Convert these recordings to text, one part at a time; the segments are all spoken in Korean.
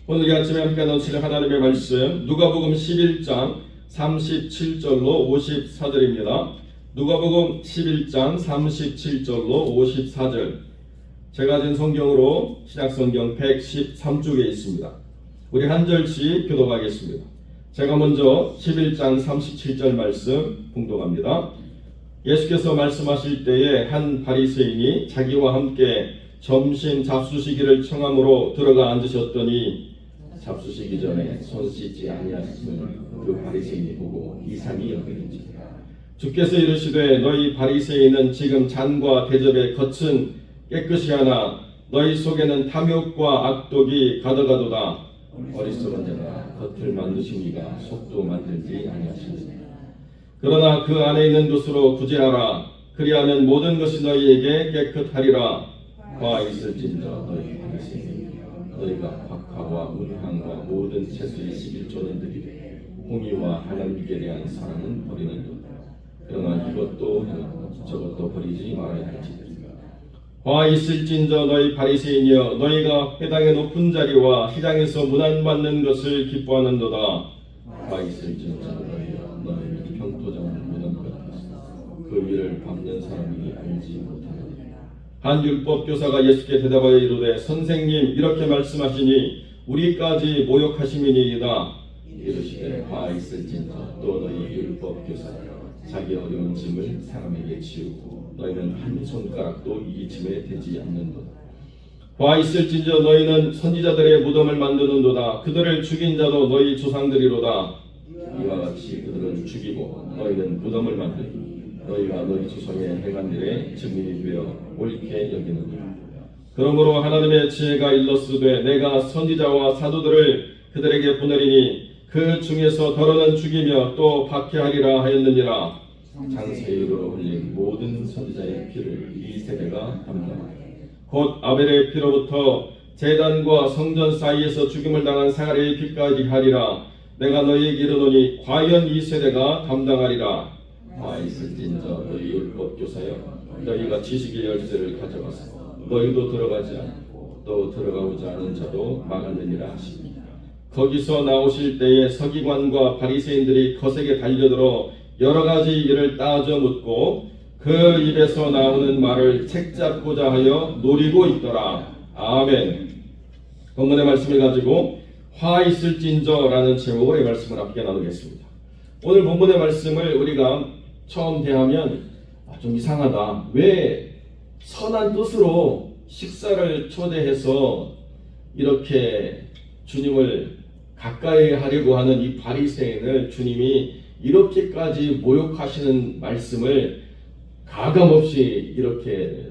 오늘 이 아침에 함께 나누실 하나님의 말씀 누가복음 11장 37절로 54절입니다. 누가복음 11장 37절로 54절. 제가 가진 성경으로 신약성경 113쪽에 있습니다. 우리 한 절씩 교독하겠습니다. 제가 먼저 11장 37절 말씀 봉독합니다. 예수께서 말씀하실 때에 한 바리새인이 자기와 함께 점심 잡수시기를 청함으로 들어가 앉으셨더니 잡수시기 전에 손 씻지 아니하심을 그 바리새인이 보고 이상히 여기는지라. 주께서 이르시되 너희 바리새인은 지금 잔과 대접에 겉은 깨끗이 하나 너희 속에는 탐욕과 악독이 가득하도다. 어리석은 자가 겉을 만드시니가 속도 만들지 아니하시느니라. 그러나 그 안에 있는 것으로 구제하라. 그리하면 모든 것이 너희에게 깨끗하리라. 화 있을진저 너희 바리새인이여 너희가 박하와 음향과 모든 채소의 11조는 드리되 공의와 하나님께 대한 사랑은 버리는도다. 그러나 이것도 저것도 버리지 말아야 할지니라. 화 있을진저 너희 바리새인이여 너희가 회당의 높은 자리와 시장에서 문안받는 것을 기뻐하는도다. 화 있을진저 너희여 너희는 평토장은 무덤 같으시다. 그 위를 밟는 사람이 알지 못하느니라. 한 율법교사가 예수께 대답하여 이르되 선생님 이렇게 말씀하시니 우리까지 모욕하심이니이다. 이르시되 화 있을진저 또 너희 율법교사여 자기 어려운 짐을 사람에게 지우고 너희는 한 손가락도 이 짐에 대지 않는도다. 화 있을진저 너희는 선지자들의 무덤을 만드는도다. 그들을 죽인 자도 너희 조상들이로다. 이와 같이 그들은 죽이고 너희는 무덤을 만드니 너희가 너희 조상의 행한 일에 증인이 되어 옳게 여기느니라. 그러므로 하나님의 지혜가 일렀으되 내가 선지자와 사도들을 그들에게 보내리니 그 중에서 더러는 죽이며 또 박해하리라 하였느니라. 장세일로 흘린 모든 선지자의 피를 이 세대가 담당하리라. 곧 아벨의 피로부터 제단과 성전 사이에서 죽임을 당한 사가랴의 피까지 하리라. 내가 너희에게 이르노니 과연 이 세대가 담당하리라. 화 있을진저 너희 율법교사여 너희가 지식의 열쇠를 가져가서 너희도 들어가지 않고 또 들어가고자 하는 자도 막았느니라 하십니다. 거기서 나오실 때에 서기관과 바리새인들이 거세게 달려들어 여러 가지 일을 따져 묻고 그 입에서 나오는 말을 책잡고자 하여 노리고 있더라. 아멘. 본문의 말씀을 가지고 화 있을진저라는 제목으로 이 말씀을 함께 나누겠습니다. 오늘 본문의 말씀을 우리가 처음 대하면 좀 이상하다. 왜 선한 뜻으로 식사를 초대해서 이렇게 주님을 가까이 하려고 하는 이 바리새인을 주님이 이렇게까지 모욕하시는 말씀을 가감없이 이렇게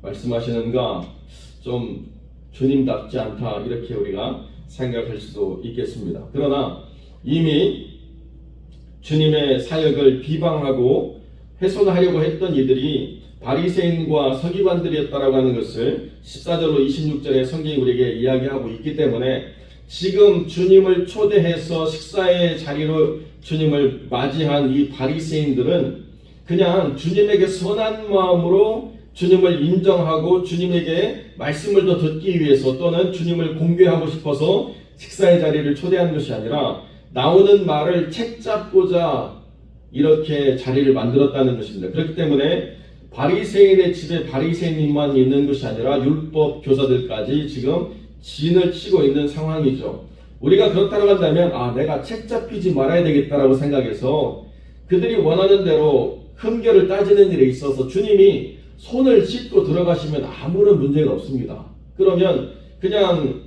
말씀하시는가 좀 주님답지 않다 이렇게 우리가 생각할 수도 있겠습니다. 그러나 이미 주님의 사역을 비방하고 훼손하려고 했던 이들이 바리새인과 서기관들이었다라고 하는 것을 14절로 26절의 성경이 우리에게 이야기하고 있기 때문에 지금 주님을 초대해서 식사의 자리로 주님을 맞이한 이 바리새인들은 그냥 주님에게 선한 마음으로 주님을 인정하고 주님에게 말씀을 더 듣기 위해서 또는 주님을 공개하고 싶어서 식사의 자리를 초대한 것이 아니라 나오는 말을 책잡고자 이렇게 자리를 만들었다는 것입니다. 그렇기 때문에 바리새인의 집에 바리새인만 있는 것이 아니라 율법 교사들까지 지금 진을 치고 있는 상황이죠. 우리가 그렇다고 한다면 내가 책잡히지 말아야 되겠다라고 생각해서 그들이 원하는 대로 흠결을 따지는 일에 있어서 주님이 손을 씻고 들어가시면 아무런 문제가 없습니다. 그러면 그냥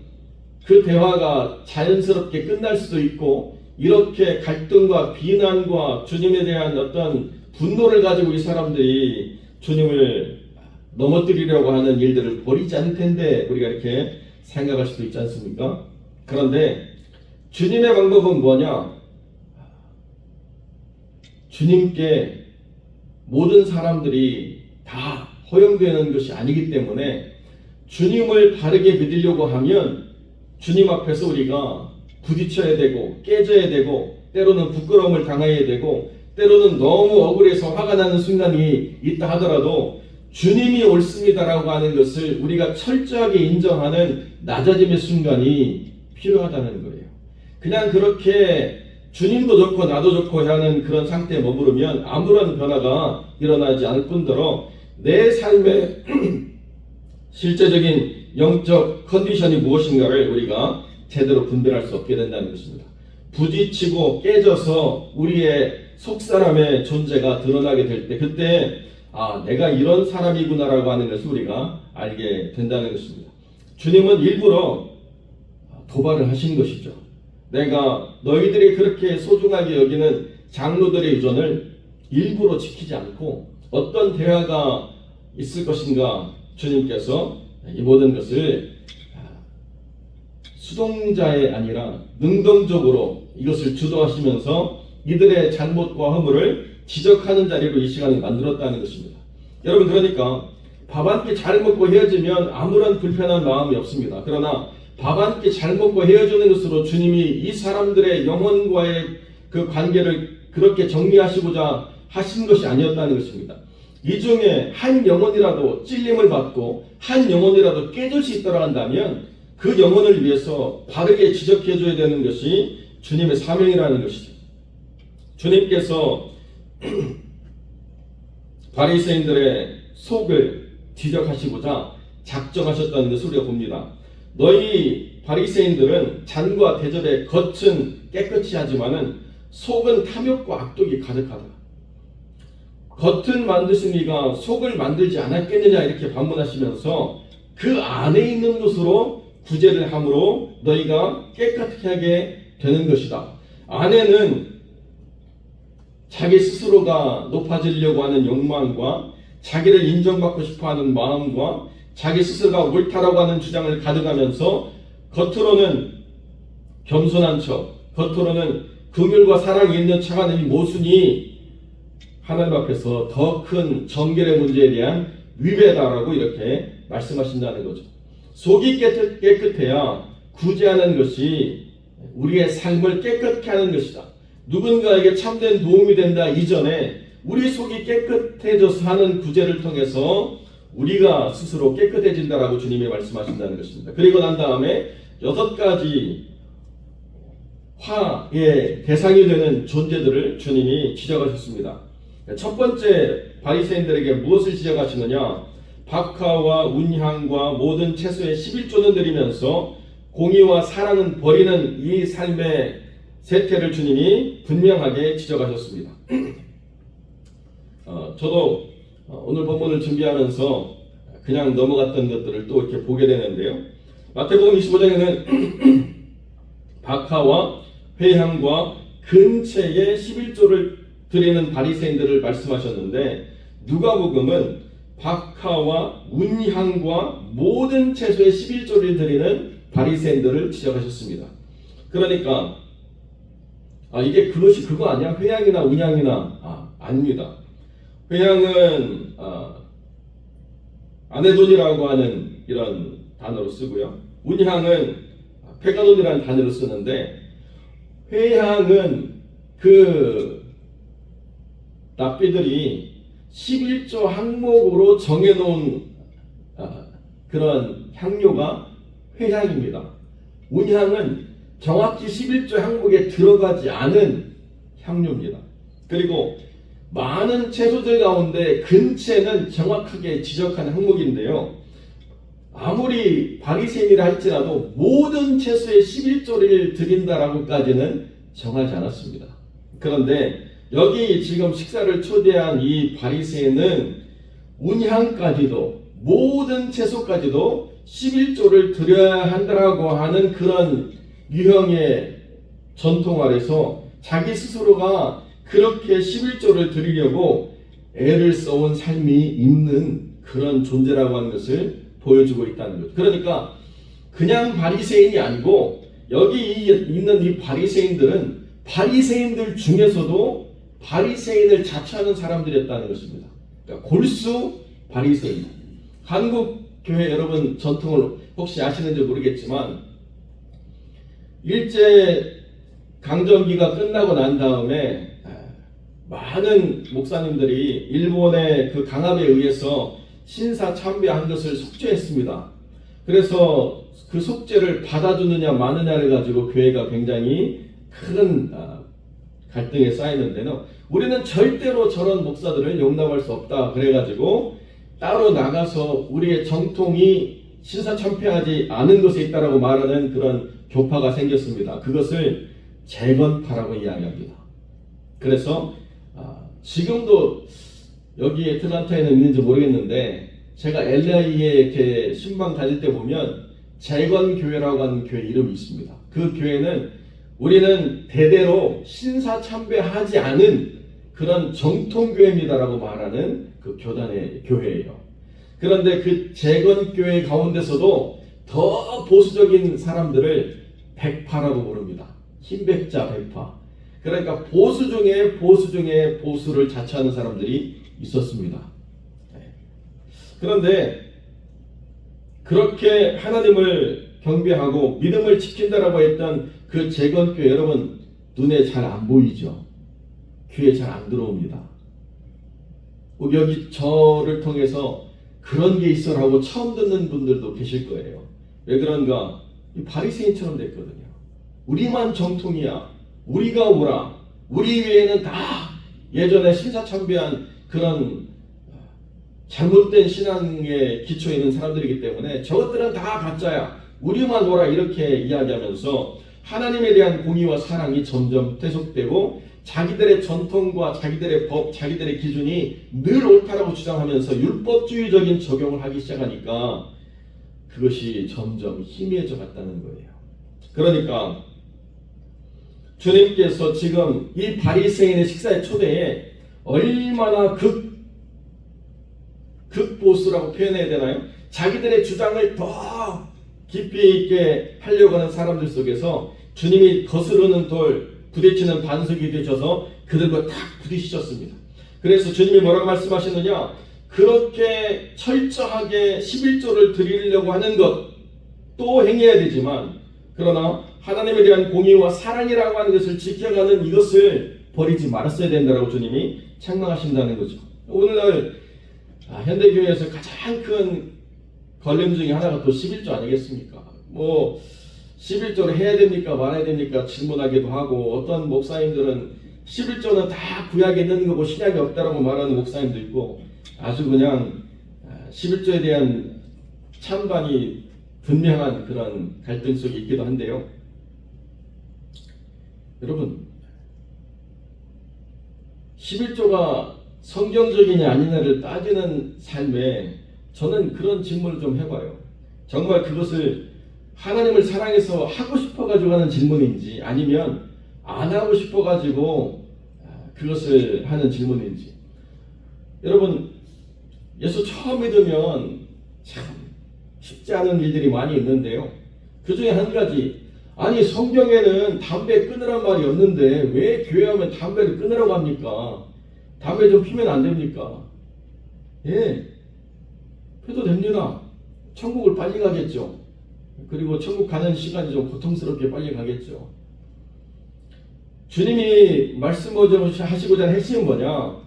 그 대화가 자연스럽게 끝날 수도 있고 이렇게 갈등과 비난과 주님에 대한 어떤 분노를 가지고 이 사람들이 주님을 넘어뜨리려고 하는 일들을 벌이지 않을 텐데 우리가 이렇게 생각할 수도 있지 않습니까? 그런데 주님의 방법은 뭐냐? 주님께 모든 사람들이 다 허용되는 것이 아니기 때문에 주님을 바르게 믿으려고 하면 주님 앞에서 우리가 부딪혀야 되고 깨져야 되고 때로는 부끄러움을 당해야 되고 때로는 너무 억울해서 화가 나는 순간이 있다 하더라도 주님이 옳습니다라고 하는 것을 우리가 철저하게 인정하는 낮아짐의 순간이 필요하다는 거예요. 그냥 그렇게 주님도 좋고 나도 좋고 하는 그런 상태에 머무르면 아무런 변화가 일어나지 않을 뿐더러 내 삶의 실제적인 영적 컨디션이 무엇인가를 우리가 제대로 분별할 수 없게 된다는 것입니다. 부딪히고 깨져서 우리의 속사람의 존재가 드러나게 될 때 그때 내가 이런 사람이구나라고 하는 것을 우리가 알게 된다는 것입니다. 주님은 일부러 도발을 하신 것이죠. 내가 너희들이 그렇게 소중하게 여기는 장로들의 유전을 일부러 지키지 않고 어떤 대화가 있을 것인가 주님께서 이 모든 것을 수동자에 아니라 능동적으로 이것을 주도하시면서 이들의 잘못과 허물을 지적하는 자리로 이 시간을 만들었다는 것입니다. 여러분 그러니까 밥 한 끼 잘 먹고 헤어지면 아무런 불편한 마음이 없습니다. 그러나 밥 한 끼 잘 먹고 헤어지는 것으로 주님이 이 사람들의 영혼과의 그 관계를 그렇게 정리하시고자 하신 것이 아니었다는 것입니다. 이 중에 한 영혼이라도 찔림을 받고 한 영혼이라도 깨질 수 있도록 한다면 그 영혼을 위해서 바르게 지적해 줘야 되는 것이 주님의 사명이라는 것이죠. 주님께서 바리새인들의 속을 지적하시고자 작정하셨다는 것을 우리가 봅니다. 너희 바리새인들은 잔과 대접의 겉은 깨끗이 하지만은 속은 탐욕과 악독이 가득하다. 겉은 만드신 이가 속을 만들지 않았겠느냐 이렇게 반문하시면서 그 안에 있는 것으로 구제를 함으로 너희가 깨끗하게 하게 되는 것이다. 안에는 자기 스스로가 높아지려고 하는 욕망과 자기를 인정받고 싶어하는 마음과 자기 스스로가 옳다라고 하는 주장을 가져가면서 겉으로는 겸손한 척, 겉으로는 긍휼과 사랑이 있는 척하는 이 모순이 하나님 앞에서 더 큰 정결의 문제에 대한 위배다라고 이렇게 말씀하신다는 거죠. 속이 깨끗해야 구제하는 것이 우리의 삶을 깨끗게 하는 것이다. 누군가에게 참된 도움이 된다 이전에 우리 속이 깨끗해져서 하는 구제를 통해서 우리가 스스로 깨끗해진다라고 주님이 말씀하신다는 것입니다. 그리고 난 다음에 6가지 화의 대상이 되는 존재들을 주님이 지적하셨습니다. 첫 번째 바리새인들에게 무엇을 지적하시느냐? 박하와 운향과 모든 채소의 11조는 드리면서 공의와 사랑은 버리는 이 삶의 세태를 주님이 분명하게 지적하셨습니다. 저도 오늘 본문을 준비하면서 그냥 넘어갔던 것들을 또 이렇게 보게 되는데요. 마태복음 25장에는 박하와 회향과 근체의 11조를 드리는 바리새인들을 말씀하셨는데 누가복음은 박하와 운향과 모든 채소의 11조를 드리는 바리새인들을 지적하셨습니다. 그러니까 이게 그것이 그거 아니야? 회향이나 운향이나 아닙니다. 회향은 아네돈이라고 하는 이런 단어로 쓰고요. 운향은 페가돈이라는 단어로 쓰는데 회향은 그 랍비들이 11조 항목으로 정해놓은 그런 향료가 회향입니다. 운향은 정확히 11조 항목에 들어가지 않은 향료입니다. 그리고 많은 채소들 가운데 근체는 정확하게 지적한 항목인데요. 아무리 바리새인이라 할지라도 모든 채소의 11조를 드린다라고까지는 정하지 않았습니다. 그런데 여기 지금 식사를 초대한 이 바리새인은 운향까지도 모든 채소까지도 11조를 드려야 한다라고 하는 그런 유형의 전통 아래서 자기 스스로가 그렇게 11조를 드리려고 애를 써온 삶이 있는 그런 존재라고 하는 것을 보여주고 있다는 거죠. 그러니까 그냥 바리새인이 아니고 여기 있는 이 바리새인들은 바리새인들 중에서도 바리새인을 자처하는 사람들이었다는 것입니다. 그러니까 골수 바리새인. 한국 교회 여러분 전통을 혹시 아시는지 모르겠지만 일제 강점기가 끝나고 난 다음에 많은 목사님들이 일본의 그 강압에 의해서 신사 참배한 것을 속죄했습니다. 그래서 그 속죄를 받아주느냐 마느냐를 가지고 교회가 굉장히 큰 갈등에 쌓이는데요. 우리는 절대로 저런 목사들을 용납할 수 없다. 그래가지고 따로 나가서 우리의 정통이 신사 참배하지 않은 것에 있다라고 말하는 그런 교파가 생겼습니다. 그것을 재건파라고 이야기합니다. 그래서 지금도 여기 애틀란타에는 있는지 모르겠는데 제가 LA에 이렇게 신방 다닐 때 보면 재건교회라고 하는 교회 이름이 있습니다. 그 교회는 우리는 대대로 신사 참배하지 않은 그런 정통교회입니다라고 말하는 그 교단의 교회예요. 그런데 그 재건교회 가운데서도 더 보수적인 사람들을 백파라고 부릅니다. 흰백자 백파. 그러니까 보수 중에 보수 중에 보수를 자처하는 사람들이 있었습니다. 그런데 그렇게 하나님을 경배하고 믿음을 지킨다라고 했던 그 재건교회 여러분 눈에 잘 안 보이죠? 귀에 잘 안 들어옵니다. 여기 저를 통해서 그런 게 있어라고 처음 듣는 분들도 계실 거예요. 왜 그런가? 바리새인처럼 됐거든요. 우리만 정통이야. 우리가 오라. 우리 외에는 다 예전에 신사참배한 그런 잘못된 신앙에 기초에 있는 사람들이기 때문에 저것들은 다 가짜야. 우리만 오라 이렇게 이야기하면서 하나님에 대한 공의와 사랑이 점점 퇴속되고 자기들의 전통과 자기들의 법, 자기들의 기준이 늘 옳다라고 주장하면서 율법주의적인 적용을 하기 시작하니까 그것이 점점 희미해져 갔다는 거예요. 그러니까 주님께서 지금 이 바리새인의 식사의 초대에 얼마나 극보수라고 표현해야 되나요? 자기들의 주장을 더 깊이 있게 하려고 하는 사람들 속에서 주님이 거스르는 돌, 부딪히는 반석이 되셔서 그들과 딱 부딪히셨습니다. 그래서 주님이 뭐라고 말씀하시느냐? 그렇게 철저하게 11조를 드리려고 하는 것도 행해야 되지만 그러나 하나님에 대한 공의와 사랑이라고 하는 것을 지켜가는 이것을 버리지 말았어야 된다라고 주님이 책망하신다는 거죠. 오늘날 현대교회에서 가장 큰 걸림 중에 하나가 또 11조 아니겠습니까? 11조를 해야 됩니까? 말아야 됩니까? 질문하기도 하고 어떤 목사님들은 11조는 다 구약에 있는 거고 신약에 없다라고 말하는 목사님도 있고 아주 그냥 11조에 대한 찬반이 분명한 그런 갈등 속에 있기도 한데요. 여러분 11조가 성경적이냐 아니냐를 따지는 삶에 저는 그런 질문을 좀 해봐요. 정말 그것을 하나님을 사랑해서 하고 싶어가지고 하는 질문인지 아니면 안 하고 싶어가지고 그것을 하는 질문인지. 여러분 예수 처음 믿으면 참 쉽지 않은 일들이 많이 있는데요. 그 중에 한 가지, 아니 성경에는 담배 끊으란 말이 없는데 왜 교회 하면 담배를 끊으라고 합니까? 담배 좀 피면 안 됩니까? 예, 펴도 됩니다. 천국을 빨리 가겠죠. 그리고 천국 가는 시간이 좀 고통스럽게 빨리 가겠죠. 주님이 말씀하시고자 하는 핵심은 뭐냐?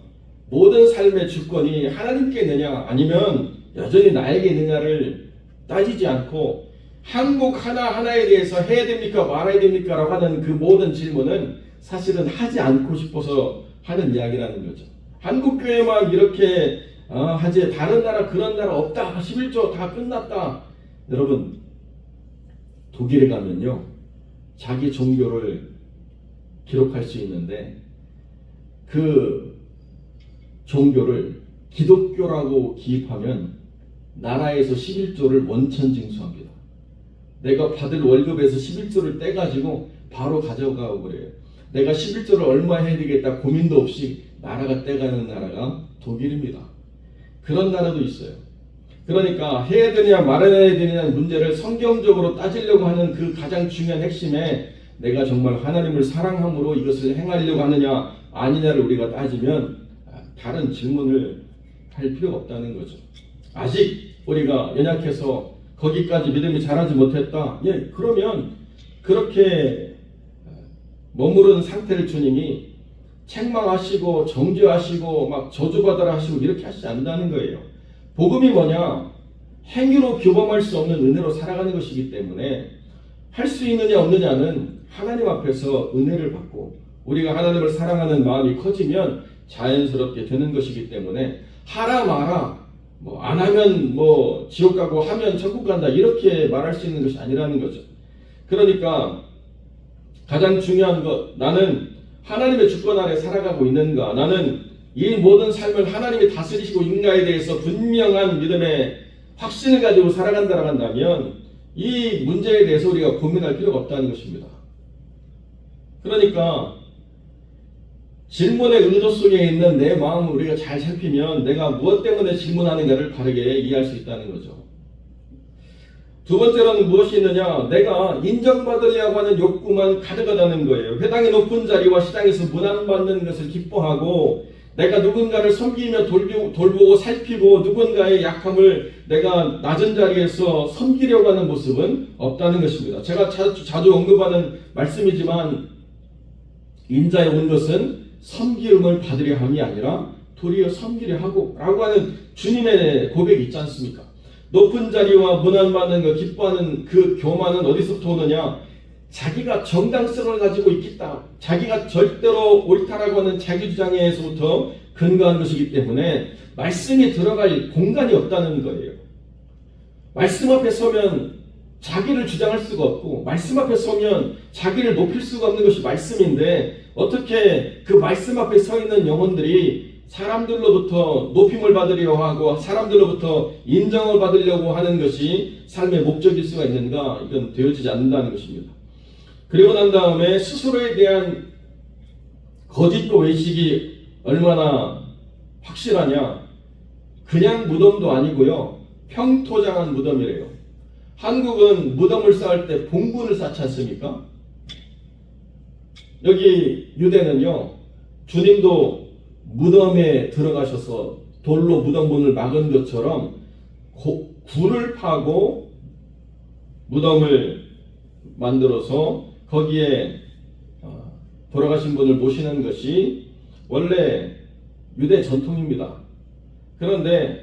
모든 삶의 주권이 하나님께 있느냐 아니면 여전히 나에게 있느냐를 따지지 않고 한국 하나하나에 대해서 해야 됩니까 말아야 됩니까 라고 하는 그 모든 질문은 사실은 하지 않고 싶어서 하는 이야기라는 거죠. 한국교회만 이렇게 하지 다른 나라 그런 나라 없다. 11조 다 끝났다. 여러분 독일에 가면요 자기 종교를 기록할 수 있는데 그 종교를 기독교라고 기입하면 나라에서 11조를 원천징수합니다. 내가 받을 월급에서 11조를 떼가지고 바로 가져가고 그래요. 내가 11조를 얼마 해야 되겠다 고민도 없이 나라가 떼가는 나라가 독일입니다. 그런 나라도 있어요. 그러니까 해야 되냐 말아야 되냐는 문제를 성경적으로 따지려고 하는 그 가장 중요한 핵심에 내가 정말 하나님을 사랑함으로 이것을 행하려고 하느냐 아니냐를 우리가 따지면 다른 질문을 할 필요가 없다는 거죠. 아직 우리가 연약해서 거기까지 믿음이 자라지 못했다. 예, 그러면 그렇게 머무른 상태를 주님이 책망하시고 정죄하시고 막 저주받아라 하시고 이렇게 하시지 않는다는 거예요. 복음이 뭐냐? 행위로 교범할 수 없는 은혜로 살아가는 것이기 때문에 할 수 있느냐 없느냐는 하나님 앞에서 은혜를 받고 우리가 하나님을 사랑하는 마음이 커지면 자연스럽게 되는 것이기 때문에 하라 마라 뭐 안 하면 뭐 지옥 가고 하면 천국 간다 이렇게 말할 수 있는 것이 아니라는 거죠. 그러니까 가장 중요한 것, 나는 하나님의 주권 아래 살아가고 있는가, 나는 이 모든 삶을 하나님이 다스리시고 있는가에 대해서 분명한 믿음의 확신을 가지고 살아간다고 한다면 이 문제에 대해서 우리가 고민할 필요가 없다는 것입니다. 그러니까 질문의 의도 속에 있는 내 마음을 우리가 잘 살피면 내가 무엇 때문에 질문하는가를 바르게 이해할 수 있다는 거죠. 두 번째로는 무엇이 있느냐? 내가 인정받으려고 하는 욕구만 가득하다는 거예요. 회당의 높은 자리와 시장에서 문안받는 것을 기뻐하고 내가 누군가를 섬기며 돌보고 살피고 누군가의 약함을 내가 낮은 자리에서 섬기려고 하는 모습은 없다는 것입니다. 제가 자주 언급하는 말씀이지만 인자에 온 것은 섬김을 받으려 함이 아니라 도리어 섬기려 하고 라고 하는 주님의 고백이 있지 않습니까? 높은 자리와 문안받는 것 기뻐하는 그 교만은 어디서부터 오느냐? 자기가 정당성을 가지고 있겠다. 자기가 절대로 옳다라고 하는 자기 주장에서부터 근거한 것이기 때문에 말씀이 들어갈 공간이 없다는 거예요. 말씀 앞에 서면 자기를 주장할 수가 없고 말씀 앞에 서면 자기를 높일 수가 없는 것이 말씀인데 어떻게 그 말씀 앞에 서 있는 영혼들이 사람들로부터 높임을 받으려고 하고 사람들로부터 인정을 받으려고 하는 것이 삶의 목적일 수가 있는가? 이건 되어지지 않는다는 것입니다. 그리고 난 다음에 스스로에 대한 거짓과 외식이 얼마나 확실하냐? 그냥 무덤도 아니고요. 평토장한 무덤이래요. 한국은 무덤을 쌓을 때 봉분을 쌓지 않습니까? 여기 유대는요. 주님도 무덤에 들어가셔서 돌로 무덤 문을 막은 것처럼 굴을 파고 무덤을 만들어서 거기에 돌아가신 분을 모시는 것이 원래 유대 전통입니다. 그런데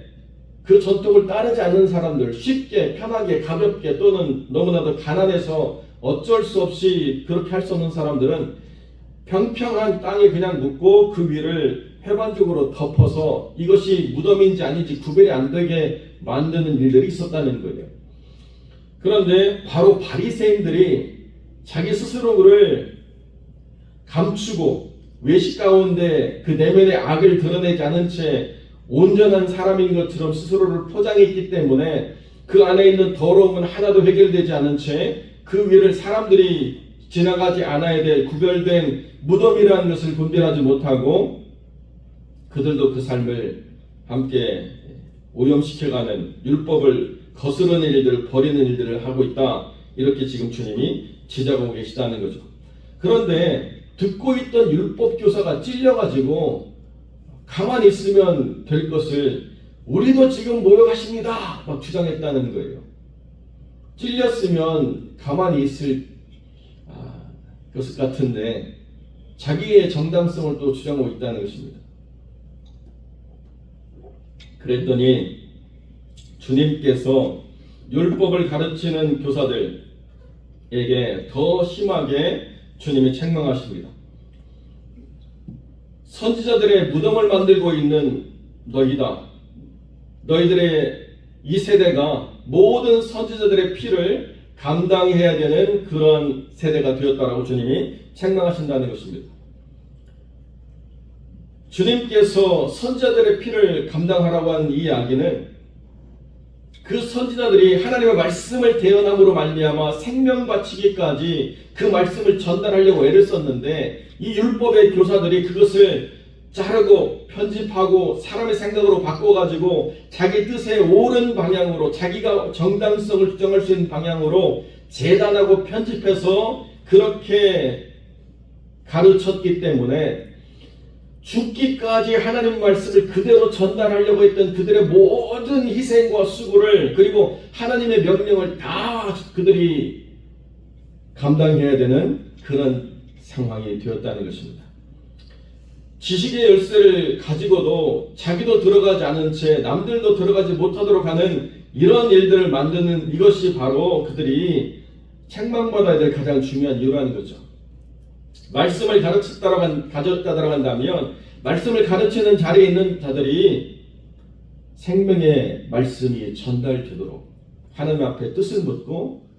그 전통을 따르지 않는 사람들, 쉽게 편하게 가볍게 또는 너무나도 가난해서 어쩔 수 없이 그렇게 할 수 없는 사람들은 평평한 땅에 그냥 묻고 그 위를 회반적으로 덮어서 이것이 무덤인지 아닌지 구별이 안 되게 만드는 일들이 있었다는 거예요. 그런데 바로 바리새인들이 자기 스스로를 감추고 외식 가운데 그 내면의 악을 드러내지 않은 채 온전한 사람인 것처럼 스스로를 포장했기 때문에 그 안에 있는 더러움은 하나도 해결되지 않은 채 그 위를 사람들이 지나가지 않아야 될 구별된 무덤이라는 것을 분별하지 못하고 그들도 그 삶을 함께 오염시켜가는 율법을 거스르는 일들을 버리는 일들을 하고 있다. 이렇게 지금 주님이 지적하고 계시다는 거죠. 그런데 듣고 있던 율법 교사가 찔려가지고 가만히 있으면 될 것을 우리도 지금 모욕하십니다. 막 주장했다는 거예요. 찔렸으면 가만히 있을 것 같은데 자기의 정당성을 또 주장하고 있다는 것입니다. 그랬더니 주님께서 율법을 가르치는 교사들에게 더 심하게 주님이 책망하십니다. 선지자들의 무덤을 만들고 있는 너희다. 너희들의 이 세대가 모든 선지자들의 피를 감당해야 되는 그런 세대가 되었다라고 주님이 책망하신다는 것입니다. 주님께서 선지자들의 피를 감당하라고 하는 이 이야기는 그 선지자들이 하나님의 말씀을 대언함으로 말미암아 생명 바치기까지 그 말씀을 전달하려고 애를 썼는데 이 율법의 교사들이 그것을 자르고 편집하고 사람의 생각으로 바꿔가지고 자기 뜻에 옳은 방향으로 자기가 정당성을 주장할 수 있는 방향으로 재단하고 편집해서 그렇게 가르쳤기 때문에 죽기까지 하나님 말씀을 그대로 전달하려고 했던 그들의 모든 희생과 수고를 그리고 하나님의 명령을 다 그들이 감당해야 되는 그런 상황이 되었다는 것입니다. 지식의 열쇠를 가지고도 자기도 들어가지 않은 채 남들도 들어가지 못하도록 하는 이런 일들을 만드는 이것이 바로 그들이 책망받아야 될 가장 중요한 이유라는 거죠. 말씀을 가졌다라고 한다면 말씀을 가르치는 자리에 있는 자들이 생명의 말씀이 전달되도록 하나님 앞에 뜻을 묻고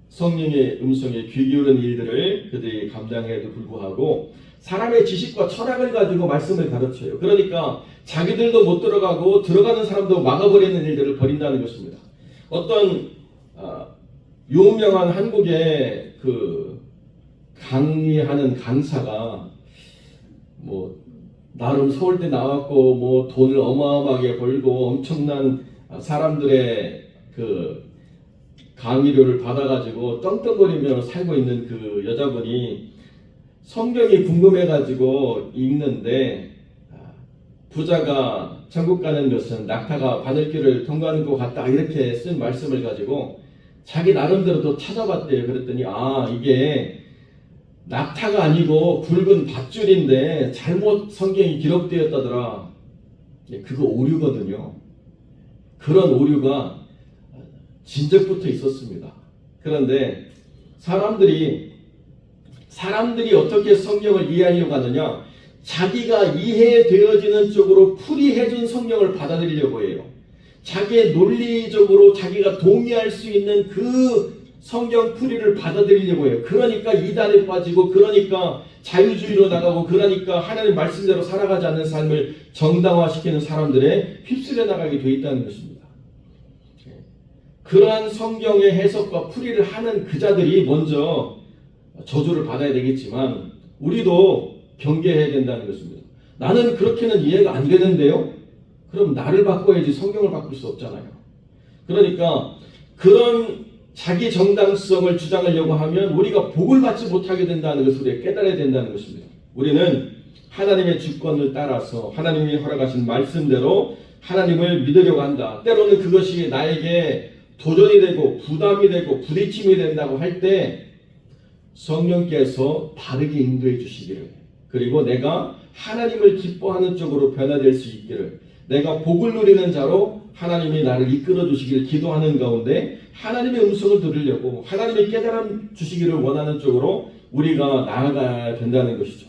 성령의 음성에 귀 기울인 일들을 그들이 감당해도 불구하고 사람의 지식과 철학을 가지고 말씀을 가르쳐요. 그러니까 자기들도 못 들어가고 들어가는 사람도 막아버리는 일들을 벌인다는 것입니다. 어떤 유명한 한국의 그 강의하는 강사가 나름 서울대 나왔고 돈을 어마어마하게 벌고 엄청난 사람들의 그 강의료를 받아가지고 떵떵거리며 살고 있는 그 여자분이 성경이 궁금해가지고 읽는데 부자가 천국 가는 것은 낙타가 바늘길을 통과하는 것 같다 이렇게 쓴 말씀을 가지고 자기 나름대로 또 찾아봤대요. 그랬더니 이게 낙타가 아니고 굵은 밧줄인데 잘못 성경이 기록되었다더라. 그거 오류거든요. 그런 오류가 진작부터 있었습니다. 그런데 사람들이 어떻게 성경을 이해하려고 하느냐? 자기가 이해되어지는 쪽으로 풀이해준 성경을 받아들이려고 해요. 자기의 논리적으로 자기가 동의할 수 있는 그 성경 풀이를 받아들이려고 해요. 그러니까 이단에 빠지고, 그러니까 자유주의로 나가고, 그러니까 하나님 말씀대로 살아가지 않는 삶을 정당화시키는 사람들에 휩쓸려 나가게 돼 있다는 것입니다. 그러한 성경의 해석과 풀이를 하는 그 자들이 먼저 저주를 받아야 되겠지만 우리도 경계해야 된다는 것입니다. 나는 그렇게는 이해가 안 되는데요? 그럼 나를 바꿔야지 성경을 바꿀 수 없잖아요. 그러니까 그런 자기 정당성을 주장하려고 하면 우리가 복을 받지 못하게 된다는 것을 우리가 깨달아야 된다는 것입니다. 우리는 하나님의 주권을 따라서 하나님이 허락하신 말씀대로 하나님을 믿으려고 한다. 때로는 그것이 나에게 도전이 되고 부담이 되고 부딪힘이 된다고 할 때 성령께서 바르게 인도해 주시기를, 그리고 내가 하나님을 기뻐하는 쪽으로 변화될 수 있기를, 내가 복을 누리는 자로 하나님이 나를 이끌어 주시기를 기도하는 가운데 하나님의 음성을 들으려고 하나님의 깨달음 주시기를 원하는 쪽으로 우리가 나아가야 된다는 것이죠.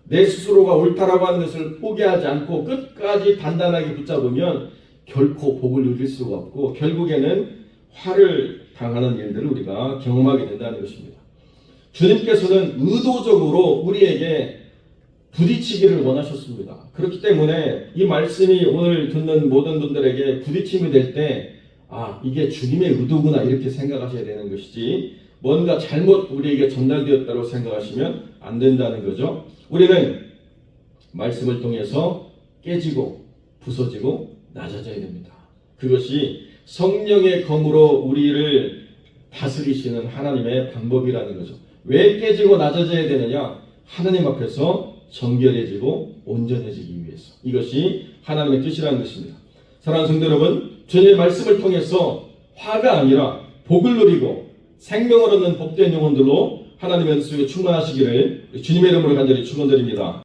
내 스스로가 옳다라고 하는 것을 포기하지 않고 끝까지 단단하게 붙잡으면 결코 복을 누릴 수가 없고 결국에는 화를 당하는 일들을 우리가 경험하게 된다는 것입니다. 주님께서는 의도적으로 우리에게 부딪히기를 원하셨습니다. 그렇기 때문에 이 말씀이 오늘 듣는 모든 분들에게 부딪힘이 될 때 이게 주님의 의도구나 이렇게 생각하셔야 되는 것이지 뭔가 잘못 우리에게 전달되었다고 생각하시면 안 된다는 거죠. 우리는 말씀을 통해서 깨지고 부서지고 낮아져야 됩니다. 그것이 성령의 검으로 우리를 다스리시는 하나님의 방법이라는 거죠. 왜 깨지고 낮아져야 되느냐? 하나님 앞에서 정결해지고 온전해지기 위해서. 이것이 하나님의 뜻이라는 것입니다. 사랑하는 성도 여러분, 주님의 말씀을 통해서 화가 아니라 복을 누리고 생명을 얻는 복된 영혼들로 하나님의 은총에 충만하시기를 주님의 이름으로 간절히 축원드립니다.